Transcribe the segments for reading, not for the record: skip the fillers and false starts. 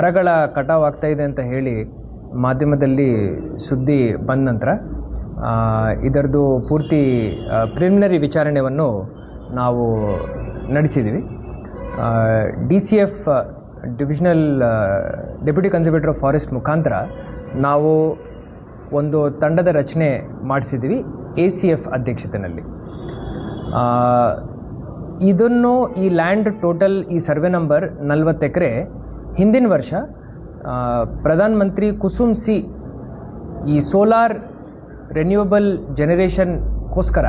ಮರಗಳ ಕಟಾವು ಆಗ್ತಾ ಇದೆ ಅಂತ ಹೇಳಿ ಮಾಧ್ಯಮದಲ್ಲಿ ಸುದ್ದಿ ಬಂದ ನಂತರ ಇದರದ್ದು ಪೂರ್ತಿ ಪ್ರಿಲಿಮಿನರಿ ವಿಚಾರಣೆಯನ್ನು ನಾವು ನಡೆಸಿದ್ದೀವಿ. DCF divisional deputy conservator of forest ಮುಖಾಂತರ ನಾವು ಒಂದು ತಂಡದ ರಚನೆ ಮಾಡಿಸಿದ್ದೀವಿ ACF ಅಧ್ಯಕ್ಷತೆಯಲ್ಲಿ. ಇದನ್ನು ಈ ಲ್ಯಾಂಡ್ ಟೋಟಲ್ ಈ ಸರ್ವೆ ನಂಬರ್ 40 ಎಕರೆ ಹಿಂದಿನ ವರ್ಷ ಪ್ರಧಾನ ಮಂತ್ರಿ ಕುಸುಮ್ ಸಿ ಈ ಸೋಲಾರ್ ರೆನ್ಯೂಯಬಲ್ ಜನರೇಷನ್ಗೋಸ್ಕರ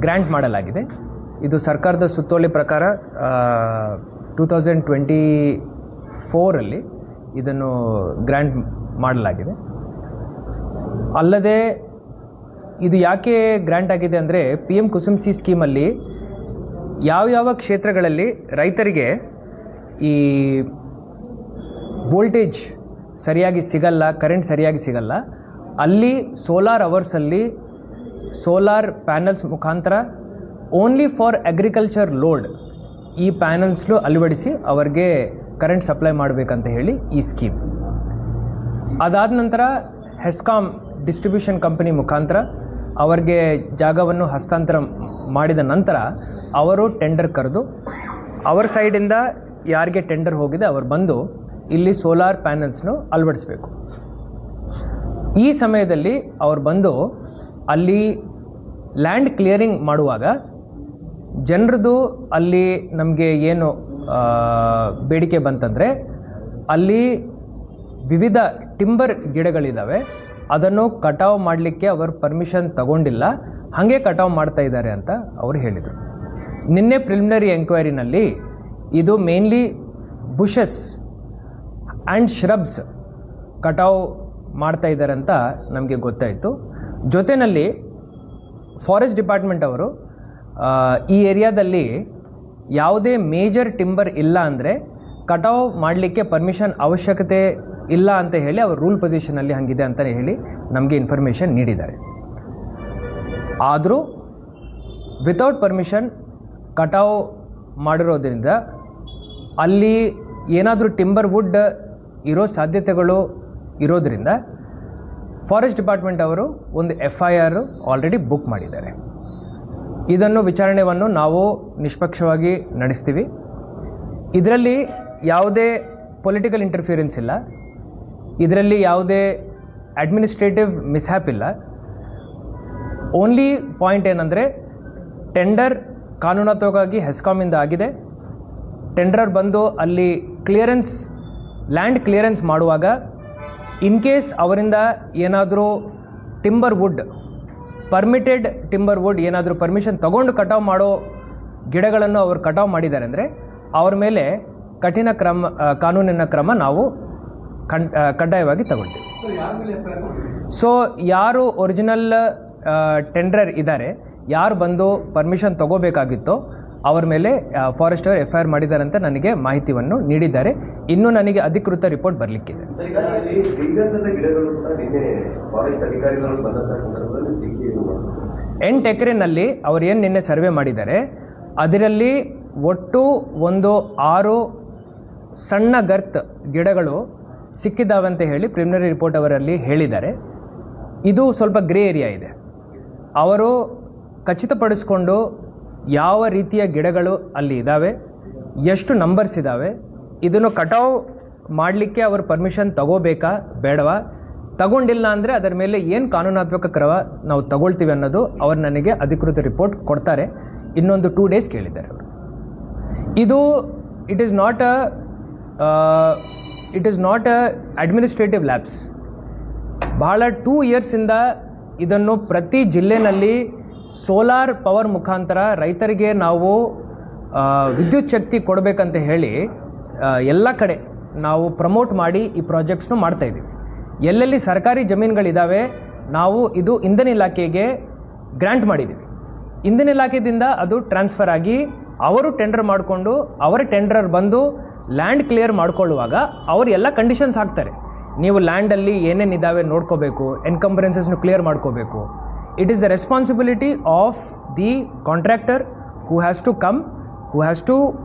ಗ್ರ್ಯಾಂಟ್ ಮಾಡಲಾಗಿದೆ. ಇದು ಸರ್ಕಾರದ ಸುತ್ತೋಲೆ ಪ್ರಕಾರ 2024 ಇದನ್ನು ಗ್ರ್ಯಾಂಟ್ ಮಾಡಲಾಗಿದೆ. ಅಲ್ಲದೆ ಇದು ಯಾಕೆ ಗ್ರ್ಯಾಂಟ್ ಆಗಿದೆ ಅಂದರೆ PM ಕುಸುಮ್ ಸಿ ಸ್ಕೀಮಲ್ಲಿ ಯಾವ ಕ್ಷೇತ್ರಗಳಲ್ಲಿ ರೈತರಿಗೆ ಈ ವೋಲ್ಟೇಜ್ ಸರಿಯಾಗಿ ಸಿಗಲ್ಲ, ಕರೆಂಟ್ ಸರಿಯಾಗಿ ಸಿಗಲ್ಲ, ಅಲ್ಲಿ ಸೋಲಾರ್ ಅವರ್ಸಲ್ಲಿ ಸೋಲಾರ್ ಪ್ಯಾನಲ್ಸ್ ಮುಖಾಂತರ ಓನ್ಲಿ ಫಾರ್ ಅಗ್ರಿಕಲ್ಚರ್ ಲೋಡ್ ಈ ಪ್ಯಾನಲ್ಸ್ಲು ಅಳವಡಿಸಿ ಅವರಿಗೆ ಕರೆಂಟ್ ಸಪ್ಲೈ ಮಾಡಬೇಕಂತ ಹೇಳಿ ಈ ಸ್ಕೀಮ್. ಅದಾದ ನಂತರ ಹೆಸ್ಕಾಮ್ ಡಿಸ್ಟ್ರಿಬ್ಯೂಷನ್ ಕಂಪನಿ ಮುಖಾಂತರ ಅವರಿಗೆ ಜಾಗವನ್ನು ಹಸ್ತಾಂತರ ಮಾಡಿದ ನಂತರ ಅವರು ಟೆಂಡರ್ ಕರೆದು ಅವರ ಸೈಡಿಂದ ಯಾರಿಗೆ ಟೆಂಡರ್ ಹೋಗಿದೆ ಅವರು ಬಂದು ಇಲ್ಲಿ ಸೋಲಾರ್ ಪ್ಯಾನಲ್ಸ್ನು ಅಳವಡಿಸಬೇಕು. ಈ ಸಮಯದಲ್ಲಿ ಅವರು ಬಂದು ಅಲ್ಲಿ ಲ್ಯಾಂಡ್ ಕ್ಲಿಯರಿಂಗ್ ಮಾಡುವಾಗ ಜನರದು ಅಲ್ಲಿ ನಮಗೆ ಏನು ಬೇಡಿಕೆ ಬಂತಂದರೆ ಅಲ್ಲಿ ವಿವಿಧ ಟಿಂಬರ್ ಗಿಡಗಳಿದ್ದಾವೆ, ಅದನ್ನು ಕಟಾವು ಮಾಡಲಿಕ್ಕೆ ಅವರು ಪರ್ಮಿಷನ್ ತಗೊಂಡಿಲ್ಲ, ಹಾಗೆ ಕಟಾವು ಮಾಡ್ತಾ ಇದ್ದಾರೆ ಅಂತ ಅವರು ಹೇಳಿದರು. ನಿನ್ನೆ ಪ್ರಿಲಿಮಿನರಿ ಎಂಕ್ವೈರಿನಲ್ಲಿ ಇದು ಮೇನ್ಲಿ ಬುಷಸ್ ಆ್ಯಂಡ್ ಶ್ರಬ್ಸ್ ಕಟಾವು ಮಾಡ್ತಾ ಇದ್ದಾರೆ ಅಂತ ನಮಗೆ ಗೊತ್ತಾಯಿತು. ಜೊತೆಯಲ್ಲಿ ಫಾರೆಸ್ಟ್ ಡಿಪಾರ್ಟ್ಮೆಂಟ್ ಅವರು ಈ ಏರಿಯಾದಲ್ಲಿ ಯಾವುದೇ ಮೇಜರ್ ಟಿಂಬರ್ ಇಲ್ಲ ಅಂದರೆ ಕಟಾವು ಮಾಡಲಿಕ್ಕೆ ಪರ್ಮಿಷನ್ ಅವಶ್ಯಕತೆ ಇಲ್ಲ ಅಂತ ಹೇಳಿ ಅವರು ರೂಲ್ ಪೊಸಿಷನಲ್ಲಿ ಹಂಗಿದೆ ಅಂತ ಹೇಳಿ ನಮಗೆ ಇನ್ಫಾರ್ಮೇಷನ್ ನೀಡಿದ್ದಾರೆ. ಆದರೂ ವಿತೌಟ್ ಪರ್ಮಿಷನ್ ಕಟಾವು ಮಾಡಿರೋದ್ರಿಂದ ಅಲ್ಲಿ ಏನಾದರೂ ಟಿಂಬರ್ ವುಡ್ ಇರೋ ಸಾಧ್ಯತೆಗಳು ಇರೋದರಿಂದ ಫಾರೆಸ್ಟ್ ಡಿಪಾರ್ಟ್ಮೆಂಟ್ ಅವರು ಒಂದು FIR ಆಲ್ರೆಡಿ ಬುಕ್ ಮಾಡಿದ್ದಾರೆ. ಇದನ್ನು ವಿಚಾರಣೆಯನ್ನು ನಾವು ನಿಷ್ಪಕ್ಷವಾಗಿ ನಡೆಸ್ತೀವಿ. ಇದರಲ್ಲಿ ಯಾವುದೇ ಪೊಲಿಟಿಕಲ್ ಇಂಟರ್ಫಿಯರೆನ್ಸ್ ಇಲ್ಲ, ಇದರಲ್ಲಿ ಯಾವುದೇ ಅಡ್ಮಿನಿಸ್ಟ್ರೇಟಿವ್ ಮಿಸ್ಹ್ಯಾಪ್ ಇಲ್ಲ. ಓನ್ಲಿ ಪಾಯಿಂಟ್ ಏನಂದರೆ ಟೆಂಡರ್ ಕಾನೂನಾತ್ಮಕವಾಗಿ ಹೆಸ್ಕಾಮಿಂದ ಆಗಿದೆ. ಟೆಂಡರ್ ಬಂದು ಅಲ್ಲಿ ಕ್ಲಿಯರೆನ್ಸ್ ಲ್ಯಾಂಡ್ ಕ್ಲಿಯರೆನ್ಸ್ ಮಾಡುವಾಗ ಇನ್ ಕೇಸ್ ಅವರಿಂದ ಏನಾದರೂ timber wood permitted timber wood ಏನಾದರೂ ಪರ್ಮಿಷನ್ ತಗೊಂಡು ಕಟಾವು ಮಾಡೋ ಗಿಡಗಳನ್ನು ಅವರು ಕಟಾವು ಮಾಡಿದ್ದಾರೆ ಅಂದರೆ ಅವ್ರ ಮೇಲೆ ಕಠಿಣ ಕಾನೂನಿನ ಕ್ರಮ ನಾವು ಕಡ್ಡಾಯವಾಗಿ ತಗೊಳ್ತೀವಿ. ಸೊ ಯಾರು ಒರಿಜಿನಲ್ ಟೆಂಡರ್ ಇದ್ದಾರೆ, ಯಾರು ಬಂದು ಪರ್ಮಿಷನ್ ತಗೋಬೇಕಾಗಿತ್ತೋ ಅವ್ರ ಮೇಲೆ ಫಾರೆಸ್ಟರ್ FIR ಮಾಡಿದ್ದಾರೆ ಅಂತ ನನಗೆ ಮಾಹಿತಿಯನ್ನು ನೀಡಿದ್ದಾರೆ. ಇನ್ನೂ ನನಗೆ ಅಧಿಕೃತ ರಿಪೋರ್ಟ್ ಬರಲಿಕ್ಕಿದೆ. 8 ಎಕರೆನಲ್ಲಿ ಅವರು ಏನು ನಿನ್ನೆ ಸರ್ವೆ ಮಾಡಿದ್ದಾರೆ ಅದರಲ್ಲಿ ಒಟ್ಟು ಒಂದು 6 ಸಣ್ಣ ಗರ್ತ್ ಗಿಡಗಳು ಸಿಕ್ಕಿದ್ದಾವೆ ಅಂತ ಹೇಳಿ ಪ್ರಿಲಿಮಿನರಿ ರಿಪೋರ್ಟ್ ಅವರಲ್ಲಿ ಹೇಳಿದ್ದಾರೆ. ಇದು ಸ್ವಲ್ಪ ಗ್ರೇ ಏರಿಯಾ ಇದೆ. ಅವರು ಖಚಿತಪಡಿಸ್ಕೊಂಡು ಯಾವ ರೀತಿಯ ಗಿಡಗಳು ಅಲ್ಲಿ ಇದ್ದಾವೆ, ಎಷ್ಟು ನಂಬರ್ಸ್ ಇದ್ದಾವೆ, ಇದನ್ನು ಕಟಾವು ಮಾಡಲಿಕ್ಕೆ ಅವರು ಪರ್ಮಿಷನ್ ತಗೋಬೇಕಾ ಬೇಡವಾ, ತಗೊಂಡಿಲ್ಲ ಅಂದರೆ ಅದರ ಮೇಲೆ ಏನು ಕಾನೂನಾತ್ಮಕ ಕ್ರಮ ನಾವು ತಗೊಳ್ತೀವಿ ಅನ್ನೋದು ಅವರು ನನಗೆ ಅಧಿಕೃತ ರಿಪೋರ್ಟ್ ಕೊಡ್ತಾರೆ. ಇನ್ನೊಂದು 2 ಡೇಸ್ ಕೇಳಿದ್ದಾರೆ ಅವರು. ಇದು it is not a administrative labs. ಬಹಳ 2 ಇಯರ್ಸಿಂದ ಇದನ್ನು ಪ್ರತಿ ಜಿಲ್ಲೆಯಲ್ಲಿ ಸೋಲಾರ್ ಪವರ್ ಮುಖಾಂತರ ರೈತರಿಗೆ ನಾವು ವಿದ್ಯುತ್ ಶಕ್ತಿ ಕೊಡಬೇಕಂತ ಹೇಳಿ ಎಲ್ಲ ಕಡೆ ನಾವು ಪ್ರಮೋಟ್ ಮಾಡಿ ಈ ಪ್ರಾಜೆಕ್ಟ್ಸ್ನು ಮಾಡ್ತಾಯಿದ್ದೀವಿ. ಎಲ್ಲೆಲ್ಲಿ ಸರ್ಕಾರಿ ಜಮೀನುಗಳಿದ್ದಾವೆ ನಾವು ಇದು ಇಂಧನ ಇಲಾಖೆಗೆ ಗ್ರ್ಯಾಂಟ್ ಮಾಡಿದ್ದೀವಿ. ಇಂಧನ ಇಲಾಖೆಯಿಂದ ಅದು ಟ್ರಾನ್ಸ್ಫರ್ ಆಗಿ ಅವರು ಟೆಂಡರ್ ಮಾಡಿಕೊಂಡು ಅವರ ಟೆಂಡರ್ ಬಂದು ಲ್ಯಾಂಡ್ ಕ್ಲಿಯರ್ ಮಾಡ್ಕೊಳ್ಳುವಾಗ ಅವರು ಎಲ್ಲ ಕಂಡೀಷನ್ಸ್ ಹಾಕ್ತಾರೆ. ನೀವು ಲ್ಯಾಂಡಲ್ಲಿ ಏನೇನಿದ್ದಾವೆ ನೋಡ್ಕೋಬೇಕು, ಎನ್ಕಂಬರೆನ್ಸಸ್ನು ಕ್ಲಿಯರ್ ಮಾಡ್ಕೋಬೇಕು. It is the responsibility of the contractor who has to come, who has to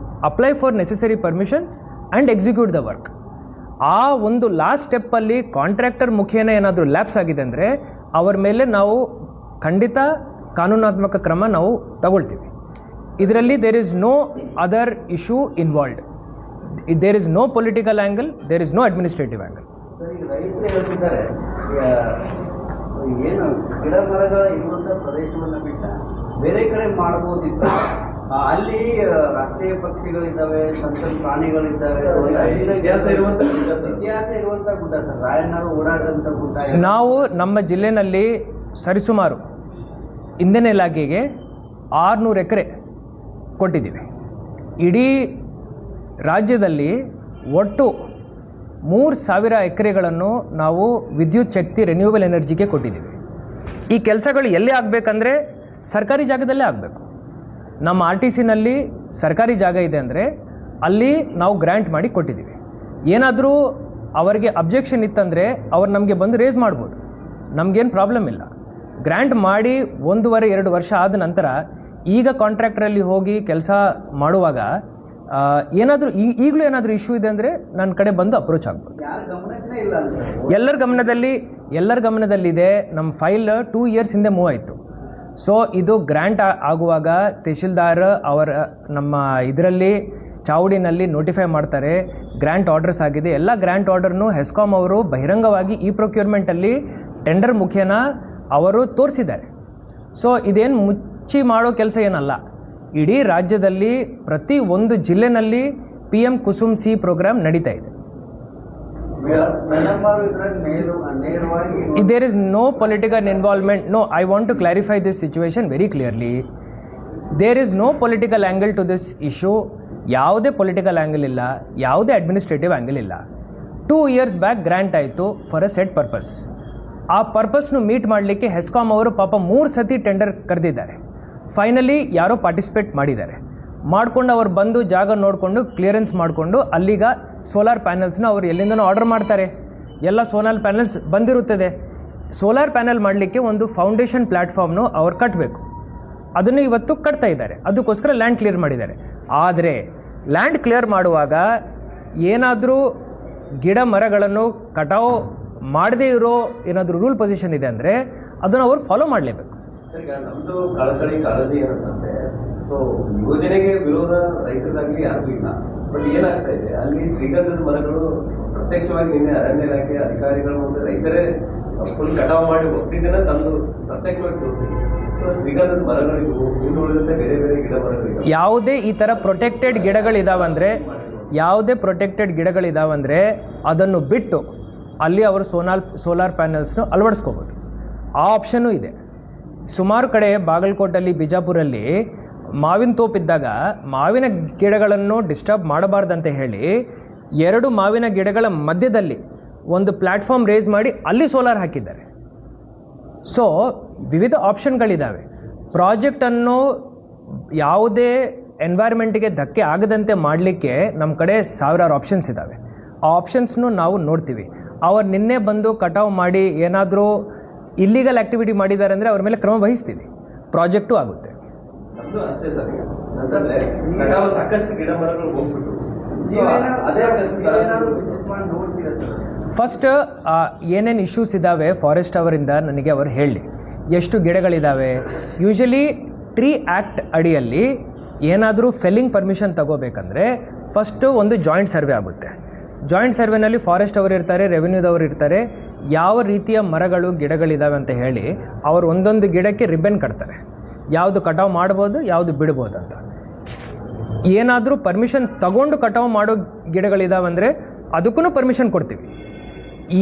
apply for necessary permissions and execute the work. ಆ ಒಂದು ಲಾಸ್ಟ್ ಸ್ಟೆಪ್ಪಲ್ಲಿ ಕಾಂಟ್ರಾಕ್ಟರ್ ಮುಖೇನ ಏನಾದರೂ ಲ್ಯಾಪ್ಸ್ ಆಗಿದೆ ಅಂದರೆ ಅವರ ಮೇಲೆ ನಾವು ಖಂಡಿತ ಕಾನೂನಾತ್ಮಕ ಕ್ರಮ ನಾವು ತಗೊಳ್ತೀವಿ. ಇದರಲ್ಲಿ there is no other issue involved. There is no political angle, there is no administrative angle. ರೈತರು ಹೇಳ್ತಿದ್ದಾರೆ ಏನು ಗಿಡ ಮರಗಳ ಇರುವಂಥ ಪ್ರದೇಶವನ್ನು ಬಿಟ್ಟ ಬೇರೆ ಕಡೆ ಮಾಡ್ಬೋದಿತ್ತು. ಅಲ್ಲಿ ರಾಷ್ಟ್ರೀಯ ಪಕ್ಷಿಗಳಿದ್ದಾವೆ, ಸಂತ ಪ್ರಾಣಿಗಳಿದ್ದಾವೆ, ಇತಿಹಾಸ ಇರುವಂಥ ಗುಡ್ಡ ಸರ್, ರಾಯಣ್ಣರು ಓಡಾಡಿದಂಥ ಗುಡ್ಡ. ನಾವು ನಮ್ಮ ಜಿಲ್ಲೆನಲ್ಲಿ ಸರಿಸುಮಾರು ಇಂಧನ ಇಲಾಖೆಗೆ 600 ಎಕರೆ ಕೊಟ್ಟಿದ್ದೀವಿ. ಇಡೀ ರಾಜ್ಯದಲ್ಲಿ ಒಟ್ಟು 3000 ಎಕರೆಗಳನ್ನು ನಾವು ವಿದ್ಯುತ್ ಶಕ್ತಿ ರಿನ್ಯೂವಬಲ್ ಎನರ್ಜಿಗೆ ಕೊಟ್ಟಿದ್ದೀವಿ. ಈ ಕೆಲಸಗಳು ಎಲ್ಲಿ ಆಗಬೇಕಂದ್ರೆ ಸರ್ಕಾರಿ ಜಾಗದಲ್ಲೇ ಆಗಬೇಕು. ನಮ್ಮ RTCನಲ್ಲಿ ಸರ್ಕಾರಿ ಜಾಗ ಇದೆ ಅಂದರೆ ಅಲ್ಲಿ ನಾವು ಗ್ರ್ಯಾಂಟ್ ಮಾಡಿ ಕೊಟ್ಟಿದ್ದೀವಿ. ಏನಾದರೂ ಅವರಿಗೆ ಅಬ್ಜೆಕ್ಷನ್ ಇತ್ತಂದರೆ ಅವ್ರು ನಮಗೆ ಬಂದು ರೇಸ್ ಮಾಡ್ಬೋದು, ನಮಗೇನು ಪ್ರಾಬ್ಲಮ್ ಇಲ್ಲ. ಗ್ರ್ಯಾಂಟ್ ಮಾಡಿ 1.5-2 ವರ್ಷ ಆದ ನಂತರ ಈಗ ಕಾಂಟ್ರಾಕ್ಟ್ರಲ್ಲಿ ಹೋಗಿ ಕೆಲಸ ಮಾಡುವಾಗ ಏನಾದರೂ ಈಗಲೂ ಏನಾದರೂ ಇಶ್ಯೂ ಇದೆ ಅಂದರೆ ನನ್ನ ಕಡೆ ಬಂದು ಅಪ್ರೋಚ್ ಆಗ್ಬೋದು. ಎಲ್ಲರ ಗಮನದಲ್ಲಿದೆ. ನಮ್ಮ ಫೈಲ್ 2 ಇಯರ್ಸ್ ಹಿಂದೆ ಮೂವ್ ಆಯಿತು. ಸೊ ಇದು ಗ್ರ್ಯಾಂಟ್ ಆಗುವಾಗ ತಹಶೀಲ್ದಾರ್ ಅವರ ನಮ್ಮ ಇದರಲ್ಲಿ ಚಾವಡಿನಲ್ಲಿ ನೋಟಿಫೈ ಮಾಡ್ತಾರೆ, ಗ್ರ್ಯಾಂಟ್ ಆರ್ಡರ್ಸ್ ಆಗಿದೆ. ಎಲ್ಲ ಗ್ರ್ಯಾಂಟ್ ಆರ್ಡರ್ನು ಹೆಸ್ಕಾಮ್ ಅವರು ಬಹಿರಂಗವಾಗಿ ಈ ಪ್ರೊಕ್ಯೂರ್ಮೆಂಟಲ್ಲಿ ಟೆಂಡರ್ ಮುಖೇನ ಅವರು ತೋರಿಸಿದ್ದಾರೆ. ಸೊ ಇದೇನು ಮುಚ್ಚಿ ಮಾಡೋ ಕೆಲಸ ಏನಲ್ಲ. ಇಡೀ ರಾಜ್ಯದಲ್ಲಿ ಪ್ರತಿ ಒಂದು ಜಿಲ್ಲೆನಲ್ಲಿ PM ಕುಸುಮ್ ಸಿ ಪ್ರೋಗ್ರಾಮ್ ನಡೀತಾ ಇದೆ. There is no political involvement. No, I want to clarify this situation very clearly. There is no political angle to this issue. ಯಾವುದೇ ಪೊಲಿಟಿಕಲ್ ಆ್ಯಂಗಲ್ ಇಲ್ಲ, ಯಾವುದೇ ಅಡ್ಮಿನಿಸ್ಟ್ರೇಟಿವ್ ಆ್ಯಂಗಲ್ ಇಲ್ಲ. 2 years ಬ್ಯಾಕ್ ಗ್ರ್ಯಾಂಟ್ ಆಯಿತು for a set purpose. ಆ ಪರ್ಪಸ್ನು meet ಮಾಡಲಿಕ್ಕೆ ಹೆಸ್ಕಾಮ್ ಅವರು ಪಾಪ 3 ಸತಿ ಟೆಂಡರ್ ಕರೆದಿದ್ದಾರೆ. ಫೈನಲಿ ಯಾರೋ ಪಾರ್ಟಿಸಿಪೇಟ್ ಮಾಡಿದ್ದಾರೆ. ಮಾಡ್ಕೊಂಡು ಅವ್ರು ಬಂದು ಜಾಗ ನೋಡಿಕೊಂಡು ಕ್ಲಿಯರೆನ್ಸ್ ಮಾಡಿಕೊಂಡು ಅಲ್ಲಿಗ ಸೋಲಾರ್ ಪ್ಯಾನಲ್ಸ್ನ ಅವ್ರು ಎಲ್ಲಿಂದನೂ ಆರ್ಡರ್ ಮಾಡ್ತಾರೆ. ಎಲ್ಲ ಸೋಲಾರ್ ಪ್ಯಾನಲ್ಸ್ ಬಂದಿರುತ್ತದೆ. ಸೋಲಾರ್ ಪ್ಯಾನಲ್ ಮಾಡಲಿಕ್ಕೆ ಒಂದು ಫೌಂಡೇಶನ್ ಪ್ಲ್ಯಾಟ್ಫಾರ್ಮ್ನು ಅವ್ರು ಕಟ್ಟಬೇಕು. ಅದನ್ನು ಇವತ್ತು ಕಟ್ತಾ ಇದ್ದಾರೆ. ಅದಕ್ಕೋಸ್ಕರ ಲ್ಯಾಂಡ್ ಕ್ಲಿಯರ್ ಮಾಡಿದ್ದಾರೆ. ಆದರೆ ಲ್ಯಾಂಡ್ ಕ್ಲಿಯರ್ ಮಾಡುವಾಗ ಏನಾದರೂ ಗಿಡ ಮರಗಳನ್ನು ಕಟಾವು ಮಾಡದೇ ಇರೋ ಏನಾದರೂ ರೂಲ್ ಪೊಸಿಷನ್ ಇದೆ ಅಂದರೆ ಅದನ್ನು ಅವರು ಫಾಲೋ ಮಾಡಲೇಬೇಕು. ಈಗ ನಮ್ಮದು ಕಳಕಳಿ ಕಾಳಜಿ ಏನಂತಂದರೆ, ಸೊ ಯೋಜನೆಗೆ ವಿರೋಧ ರೈತರಿಗಾಗಲಿ ಯಾರಿಗೂ ಇಲ್ಲ. ಬಟ್ ಏನಾಗ್ತಾ ಇದೆ, ಅಲ್ಲಿ ಶ್ರೀಗಂಧದ ಮರಗಳು ಪ್ರತ್ಯಕ್ಷವಾಗಿ ನಿನ್ನೆ ಅರಣ್ಯ ಇಲಾಖೆ ಅಧಿಕಾರಿಗಳು ಮತ್ತು ರೈತರೇ ಫುಲ್ ಕಟಾವು ಮಾಡಿ ಒಪ್ಪಿದ್ದನ್ನ ತಂದು ಪ್ರತ್ಯಕ್ಷವಾಗಿ ತೋರಿಸಿದೆ. ಸೊ ಶ್ರೀಗಂಧದ ಮರಗಳಿಗೂ ಇನ್ನು ಉಳಿದಂತೆ ಬೇರೆ ಬೇರೆ ಗಿಡ ಮರಗಳಿವೆ. ಯಾವುದೇ ಈ ಥರ ಪ್ರೊಟೆಕ್ಟೆಡ್ ಗಿಡಗಳಿದಾವಂದರೆ ಅದನ್ನು ಬಿಟ್ಟು ಅಲ್ಲಿ ಅವರು ಸೋಲಾರ್ ಪ್ಯಾನಲ್ಸ್ನು ಅಳವಡಿಸ್ಕೋಬೋದು. ಆ ಆಪ್ಷನ್ನೂ ಇದೆ. ಸುಮಾರು ಕಡೆ ಬಾಗಲಕೋಟಲ್ಲಿ, ಬಿಜಾಪುರಲ್ಲಿ ಮಾವಿನ ತೋಪಿದ್ದಾಗ ಮಾವಿನ ಗಿಡಗಳನ್ನು ಡಿಸ್ಟರ್ಬ್ ಮಾಡಬಾರ್ದಂತ ಹೇಳಿ 2 ಮಾವಿನ ಗಿಡಗಳ ಮಧ್ಯದಲ್ಲಿ ಒಂದು ಪ್ಲ್ಯಾಟ್ಫಾರ್ಮ್ ರೇಸ್ ಮಾಡಿ ಅಲ್ಲಿ ಸೋಲಾರ್ ಹಾಕಿದ್ದಾರೆ. ಸೊ ವಿವಿಧ ಆಪ್ಷನ್ಗಳಿದ್ದಾವೆ. ಪ್ರಾಜೆಕ್ಟನ್ನು ಯಾವುದೇ ಎನ್ವೈರ್ಮೆಂಟಿಗೆ ಧಕ್ಕೆ ಆಗದಂತೆ ಮಾಡಲಿಕ್ಕೆ ನಮ್ಮ ಕಡೆ ಸಾವಿರಾರು ಆಪ್ಷನ್ಸ್ ಇದ್ದಾವೆ. ಆ ಆಪ್ಷನ್ಸ್ನು ನಾವು ನೋಡ್ತೀವಿ. ಅವ್ರು ನಿನ್ನೆ ಬಂದು ಕಟಾವು ಮಾಡಿ ಏನಾದರೂ ಇಲ್ಲಿಗಲ್ ಆ್ಯಕ್ಟಿವಿಟಿ ಮಾಡಿದ್ದಾರೆ ಅಂದರೆ ಅವ್ರ ಮೇಲೆ ಕ್ರಮ ವಹಿಸ್ತೀವಿ. ಪ್ರಾಜೆಕ್ಟು ಆಗುತ್ತೆ. ನಮ್ಮದು ಅಷ್ಟೇ ಸರ್. ಅಂತಂದರೆ ಕಟಾವು ಸಾಕಷ್ಟು ಗಿಡ ಮರಗಳು ಹೋಗ್ಬಿಟ್ಟು ಫಸ್ಟ್ ಏನೇನು ಇಶ್ಯೂಸ್ ಇದ್ದಾವೆ ಫಾರೆಸ್ಟ್ ಅವರಿಂದ ನನಗೆ ಅವರು ಹೇಳಿ, ಎಷ್ಟು ಗಿಡಗಳಿದ್ದಾವೆ. ಯೂಶಲಿ ಟ್ರೀ ಆ್ಯಕ್ಟ್ ಅಡಿಯಲ್ಲಿ ಏನಾದರೂ ಫೆಲ್ಲಿಂಗ್ ಪರ್ಮಿಷನ್ ತಗೋಬೇಕಂದ್ರೆ ಫಸ್ಟು ಒಂದು ಜಾಯಿಂಟ್ ಸರ್ವೆ ಆಗುತ್ತೆ. ಜಾಯಿಂಟ್ ಸರ್ವೆನಲ್ಲಿ ಫಾರೆಸ್ಟ್ ಅವರು ಇರ್ತಾರೆ, ರೆವಿನ್ಯೂದವರು ಇರ್ತಾರೆ. ಯಾವ ರೀತಿಯ ಮರಗಳು ಗಿಡಗಳಿದ್ದಾವೆ ಅಂತ ಹೇಳಿ ಅವರು ಒಂದೊಂದು ಗಿಡಕ್ಕೆ ರಿಬ್ಬನ್ ಕಟ್ತಾರೆ, ಯಾವುದು ಕಟಾವು ಮಾಡ್ಬೋದು, ಯಾವುದು ಬಿಡ್ಬೋದು ಅಂತ. ಏನಾದರೂ ಪರ್ಮಿಷನ್ ತಗೊಂಡು ಕಟಾವು ಮಾಡೋ ಗಿಡಗಳಿದಾವಂದರೆ ಅದಕ್ಕೂ ಪರ್ಮಿಷನ್ ಕೊಡ್ತೀವಿ.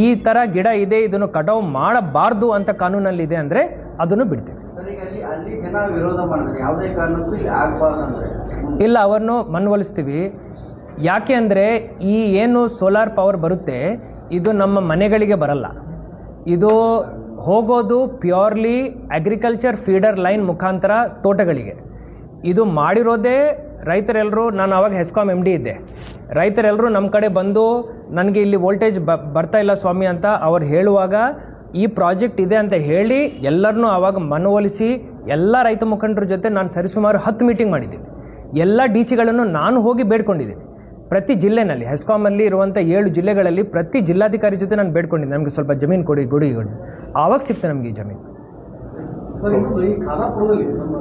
ಈ ಥರ ಗಿಡ ಇದೆ, ಇದನ್ನು ಕಟಾವು ಮಾಡಬಾರ್ದು ಅಂತ ಕಾನೂನಲ್ಲಿದೆ ಅಂದರೆ ಅದನ್ನು ಬಿಡ್ತೀವಿ. ಇಲ್ಲ, ಅವರನ್ನು ಮನವೊಲಿಸ್ತೀವಿ. ಯಾಕೆ ಅಂದರೆ ಈ ಏನು ಸೋಲಾರ್ ಪವರ್ ಬರುತ್ತೆ ಇದು ನಮ್ಮ ಮನೆಗಳಿಗೆ ಬರಲ್ಲ. ಇದು ಹೋಗೋದು ಪ್ಯೂರ್ಲಿ ಅಗ್ರಿಕಲ್ಚರ್ ಫೀಡರ್ ಲೈನ್ ಮುಖಾಂತರ ತೋಟಗಳಿಗೆ. ಇದು ಮಾಡಿರೋದೇ ರೈತರೆಲ್ಲರೂ, ನಾನು ಆವಾಗ ಹೆಸ್ಕಾಮ್ MD ಇದ್ದೆ, ರೈತರೆಲ್ಲರೂ ನಮ್ಮ ಕಡೆ ಬಂದು ನನಗೆ ಇಲ್ಲಿ ವೋಲ್ಟೇಜ್ ಬರ್ತಾ ಇಲ್ಲ ಸ್ವಾಮಿ ಅಂತ ಅವ್ರು ಹೇಳುವಾಗ ಈ ಪ್ರಾಜೆಕ್ಟ್ ಇದೆ ಅಂತ ಹೇಳಿ ಎಲ್ಲರನ್ನೂ ಆವಾಗ ಮನವೊಲಿಸಿ ಎಲ್ಲ ರೈತ ಮುಖಂಡರ ಜೊತೆ ನಾನು ಸರಿಸುಮಾರು 10 ಮೀಟಿಂಗ್ ಮಾಡಿದ್ದೀನಿ. ಎಲ್ಲ ಡಿ ಸಿಗಳನ್ನು ನಾನು ಹೋಗಿ ಬೇಡ್ಕೊಂಡಿದ್ದೀನಿ. ಪ್ರತಿ ಜಿಲ್ಲೆನಲ್ಲಿ ಹೆಸ್ಕಾಮಲ್ಲಿ ಇರುವಂಥ 7 ಜಿಲ್ಲೆಗಳಲ್ಲಿ ಪ್ರತಿ ಜಿಲ್ಲಾಧಿಕಾರಿ ಜೊತೆ ನಾನು ಬೇಡ್ಕೊಂಡಿದ್ದೀನಿ, ನಮಗೆ ಸ್ವಲ್ಪ ಜಮೀನು ಕೊಡಿ. ಆವಾಗ ಸಿಗ್ತದೆ ನಮಗೆ ಈ ಜಮೀನು. ಸರ್, ಈ ಖಾನಾಪುರದಲ್ಲಿ ನಮ್ಮ